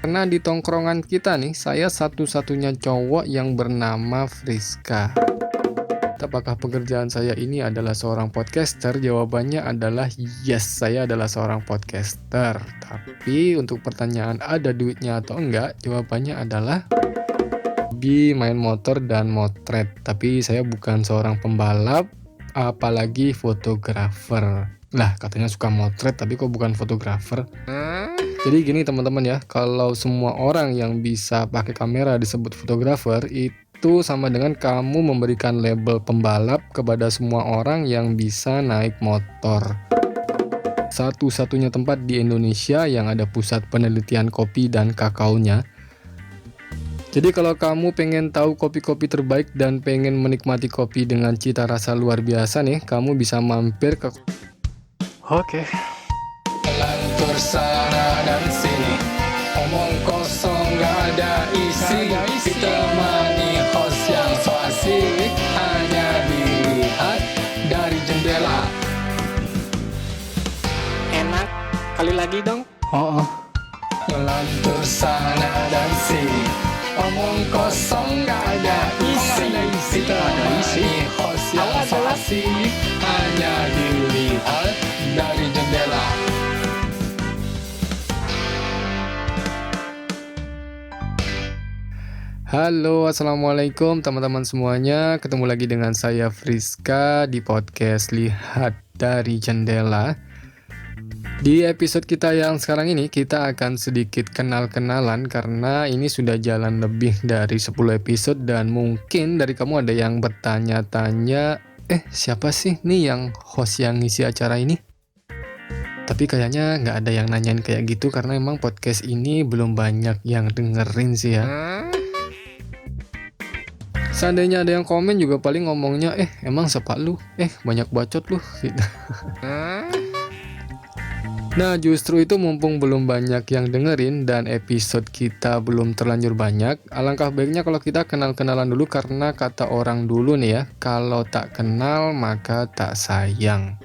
Karena di tongkrongan kita nih, saya satu-satunya cowok yang bernama Friska. Apakah pekerjaan saya ini adalah seorang podcaster? Jawabannya adalah yes, saya adalah seorang podcaster. Tapi untuk pertanyaan ada duitnya atau enggak, jawabannya adalah hobi main motor dan motret. Tapi saya bukan seorang pembalap, apalagi fotografer. Lah, katanya suka motret tapi kok bukan fotografer? Jadi gini teman-teman ya, kalau semua orang yang bisa pakai kamera disebut fotografer, itu sama dengan kamu memberikan label pembalap kepada semua orang yang bisa naik motor. Satu-satunya tempat di Indonesia yang ada pusat penelitian kopi dan kakaonya. Jadi kalau kamu pengen tahu kopi-kopi terbaik dan pengen menikmati kopi dengan cita rasa luar biasa nih, kamu bisa mampir ke Lantur sana dan sini, omong kosong gak ada isi, ditemani host yang so asik, hanya dilihat dari jendela. Enak, kali lagi dong. Lantur sana dan sini, omong kosong gak ada isi, ditemani host yang so asik, hanya dilihat dari jendela. Halo, assalamualaikum teman-teman semuanya. Ketemu lagi dengan saya Friska di podcast Lihat dari Jendela. Di episode kita yang sekarang ini kita akan sedikit kenal-kenalan karena ini sudah jalan lebih dari 10 episode dan mungkin dari kamu ada yang bertanya-tanya, siapa sih nih yang host yang ngisi acara ini? Tapi kayaknya nggak ada yang nanyain kayak gitu karena emang podcast ini belum banyak yang dengerin sih ya. Seandainya ada yang komen juga paling ngomongnya, emang siapa lu? Banyak bacot lu gitu. Nah justru itu mumpung belum banyak yang dengerin dan episode kita belum terlanjur banyak, alangkah baiknya kalau kita kenal-kenalan dulu karena kata orang dulu nih ya, kalau tak kenal maka tak sayang.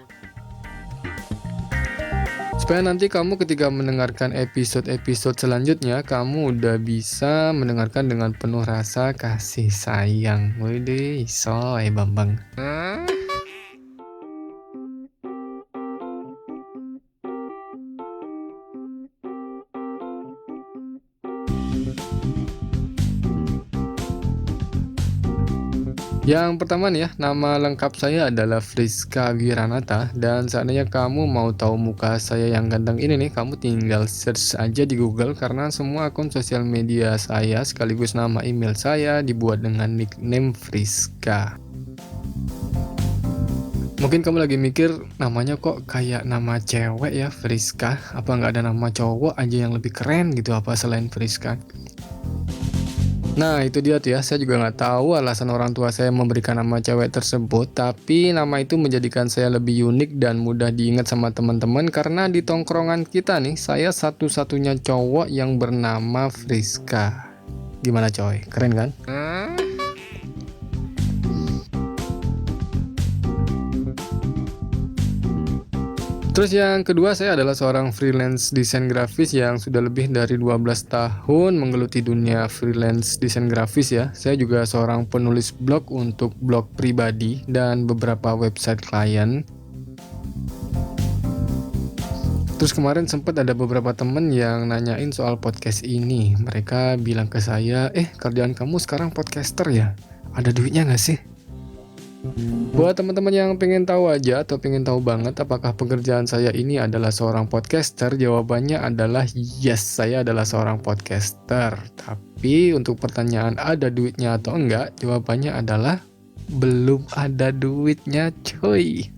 Supaya nanti kamu ketika mendengarkan episode-episode selanjutnya, kamu udah bisa mendengarkan dengan penuh rasa kasih sayang. Widih, soy Bambang. Yang pertama nih ya, nama lengkap saya adalah Friska Wiranata dan seandainya kamu mau tahu muka saya yang ganteng ini nih, kamu tinggal search aja di Google karena semua akun sosial media saya sekaligus nama email saya dibuat dengan nickname Friska. Mungkin kamu lagi mikir namanya kok kayak nama cewek ya, Friska, apa nggak ada nama cowok aja yang lebih keren gitu apa selain Friska? Nah itu dia tuh ya, saya juga nggak tahu alasan orang tua saya memberikan nama cewek tersebut, tapi nama itu menjadikan saya lebih unik dan mudah diingat sama teman-teman karena di tongkrongan kita nih, saya satu-satunya cowok yang bernama Friska. Gimana coy, keren kan? Terus yang kedua, saya adalah seorang freelance desain grafis yang sudah lebih dari 12 tahun menggeluti dunia freelance desain grafis ya. Saya juga seorang penulis blog untuk blog pribadi dan beberapa website klien. Terus kemarin sempat ada beberapa temen yang nanyain soal podcast ini. Mereka bilang ke saya, kerjaan kamu sekarang podcaster ya? Ada duitnya nggak sih? Buat teman-teman yang pengen tahu aja atau pengen tahu banget apakah pekerjaan saya ini adalah seorang podcaster, jawabannya adalah yes, saya adalah seorang podcaster. Tapi untuk pertanyaan ada duitnya atau enggak, jawabannya adalah belum ada duitnya cuy.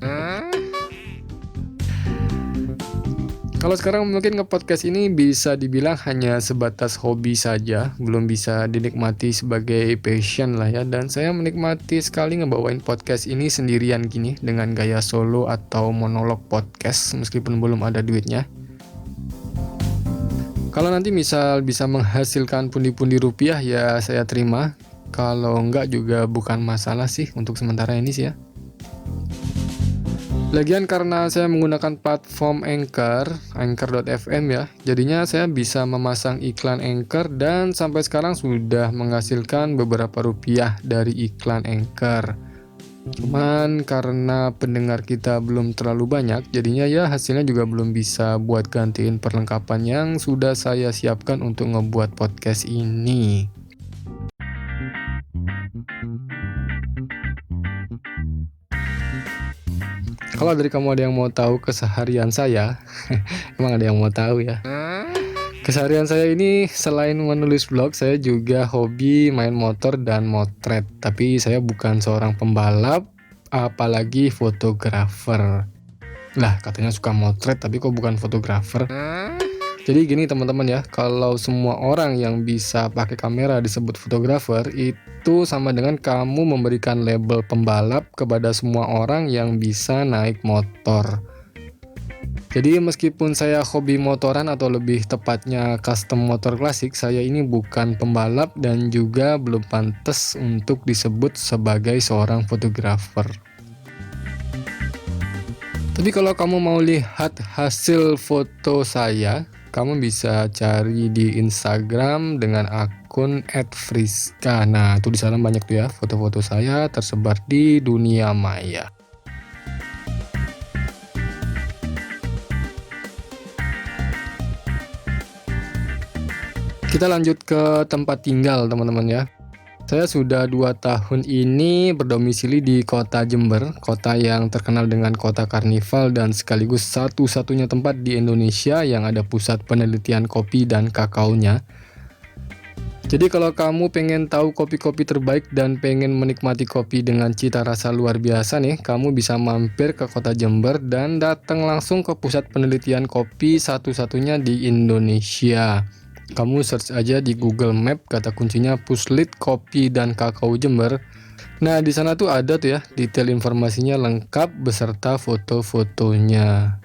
Kalau sekarang mungkin nge-podcast ini bisa dibilang hanya sebatas hobi saja, belum bisa dinikmati sebagai passion lah ya. Dan saya menikmati sekali ngebawain podcast ini sendirian gini dengan gaya solo atau monolog podcast meskipun belum ada duitnya. Kalau nanti misal bisa menghasilkan pundi-pundi rupiah ya saya terima. Kalau enggak juga bukan masalah sih untuk sementara ini sih ya. Lagian karena saya menggunakan platform Anchor.fm ya, jadinya saya bisa memasang iklan Anchor dan sampai sekarang sudah menghasilkan beberapa rupiah dari iklan Anchor. Cuman karena pendengar kita belum terlalu banyak, jadinya ya hasilnya juga belum bisa buat gantiin perlengkapan yang sudah saya siapkan untuk ngebuat podcast ini. Kalau dari kamu ada yang mau tahu keseharian saya, emang ada yang mau tahu ya? Keseharian saya ini selain menulis blog, saya juga hobi main motor dan motret. Tapi saya bukan seorang pembalap, apalagi fotografer. Lah, katanya suka motret tapi kok bukan fotografer? Jadi gini teman-teman ya, kalau semua orang yang bisa pakai kamera disebut fotografer, itu sama dengan kamu memberikan label pembalap kepada semua orang yang bisa naik motor. Jadi meskipun saya hobi motoran atau lebih tepatnya custom motor klasik, saya ini bukan pembalap dan juga belum pantas untuk disebut sebagai seorang fotografer. Tapi kalau kamu mau lihat hasil foto saya, kamu bisa cari di Instagram dengan akun @friska. Nah, tuh di sana banyak tuh ya foto-foto saya tersebar di dunia maya. Kita lanjut ke tempat tinggal teman-teman ya. Saya sudah 2 tahun ini berdomisili di kota Jember, kota yang terkenal dengan kota karnival dan sekaligus satu-satunya tempat di Indonesia yang ada pusat penelitian kopi dan kakaonya. Jadi kalau kamu pengen tahu kopi-kopi terbaik dan pengen menikmati kopi dengan cita rasa luar biasa nih, kamu bisa mampir ke kota Jember dan datang langsung ke pusat penelitian kopi satu-satunya di Indonesia. Kamu search aja di Google Map, kata kuncinya Puslit Kopi dan Kakao Jember. Nah, di sana tuh ada tuh ya detail informasinya lengkap beserta foto-fotonya.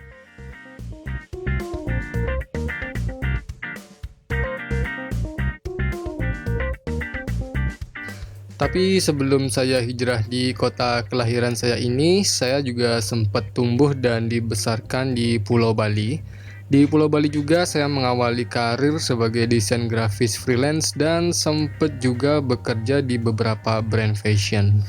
Tapi sebelum saya hijrah di kota kelahiran saya ini, saya juga sempat tumbuh dan dibesarkan di Pulau Bali. Di Pulau Bali juga saya mengawali karir sebagai desain grafis freelance dan sempat juga bekerja di beberapa brand fashion.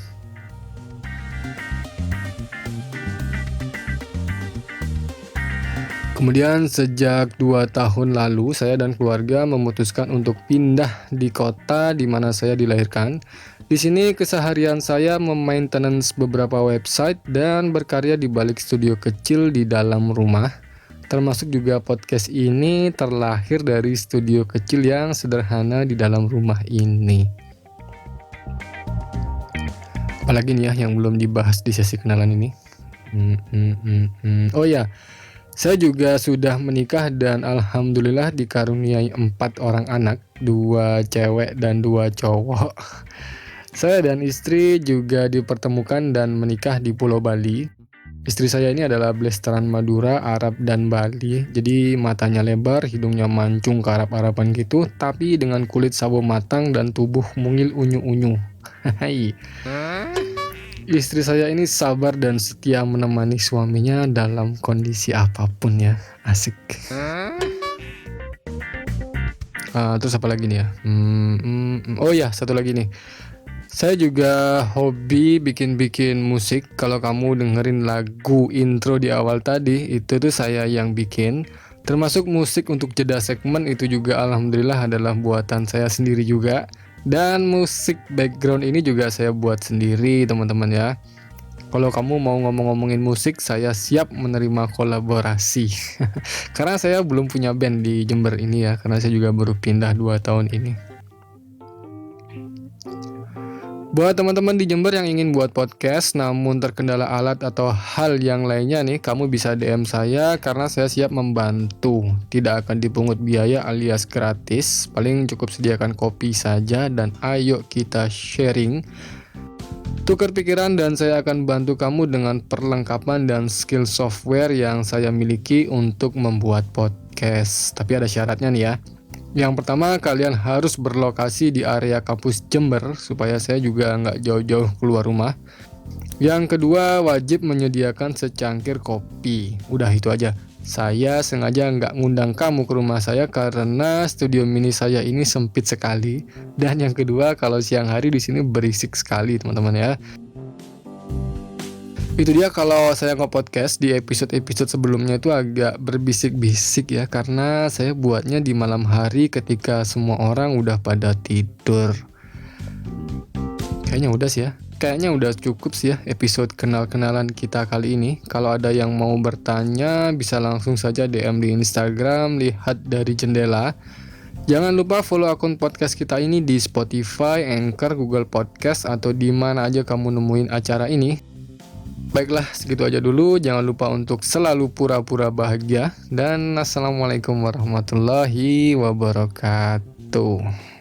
Kemudian sejak 2 tahun lalu saya dan keluarga memutuskan untuk pindah di kota di mana saya dilahirkan. Di sini keseharian saya memaintenance beberapa website dan berkarya di balik studio kecil di dalam rumah. Termasuk juga podcast ini terlahir dari studio kecil yang sederhana di dalam rumah ini. Apalagi nih ya yang belum dibahas di sesi kenalan ini. Oh ya, saya juga sudah menikah dan alhamdulillah dikaruniai 4 orang anak, 2 cewek dan 2 cowok. Saya dan istri juga dipertemukan dan menikah di Pulau Bali. Istri saya ini adalah blasteran Madura, Arab, dan Bali. Jadi matanya lebar, hidungnya mancung ke Arab-Araban gitu, tapi dengan kulit sawo matang dan tubuh mungil unyu-unyu. Hai. Istri saya ini sabar dan setia menemani suaminya dalam kondisi apapun ya. Asik. Terus apa lagi nih ya? Oh ya, satu lagi nih. Saya juga hobi bikin-bikin musik. Kalau kamu dengerin lagu intro di awal tadi, itu tuh saya yang bikin. Termasuk musik untuk jeda segmen itu juga alhamdulillah adalah buatan saya sendiri juga. Dan musik background ini juga saya buat sendiri teman-teman ya. Kalau kamu mau ngomong-ngomongin musik, saya siap menerima kolaborasi. Karena saya belum punya band di Jember ini ya, karena saya juga baru pindah 2 tahun ini. Buat teman-teman di Jember yang ingin buat podcast namun terkendala alat atau hal yang lainnya nih, kamu bisa DM saya karena saya siap membantu. Tidak akan dipungut biaya alias gratis, paling cukup sediakan kopi saja dan ayo kita sharing. Tukar pikiran dan saya akan bantu kamu dengan perlengkapan dan skill software yang saya miliki untuk membuat podcast. Tapi ada syaratnya nih ya. Yang pertama, kalian harus berlokasi di area kampus Jember supaya saya juga nggak jauh-jauh keluar rumah. Yang kedua, wajib menyediakan secangkir kopi. Udah itu aja. Saya sengaja nggak ngundang kamu ke rumah saya karena studio mini saya ini sempit sekali. Dan yang kedua, kalau siang hari di sini berisik sekali, teman-teman ya. Itu dia kalau saya nge-podcast di episode-episode sebelumnya itu agak berbisik-bisik ya, karena saya buatnya di malam hari ketika semua orang udah pada tidur. Kayaknya udah sih ya. Kayaknya udah cukup sih ya episode kenal-kenalan kita kali ini. Kalau ada yang mau bertanya bisa langsung saja DM di Instagram Lihat Dari Jendela. Jangan lupa follow akun podcast kita ini di Spotify, Anchor, Google Podcast, atau di mana aja kamu nemuin acara ini. Baiklah, segitu aja dulu. Jangan lupa untuk selalu pura-pura bahagia. Dan assalamualaikum warahmatullahi wabarakatuh.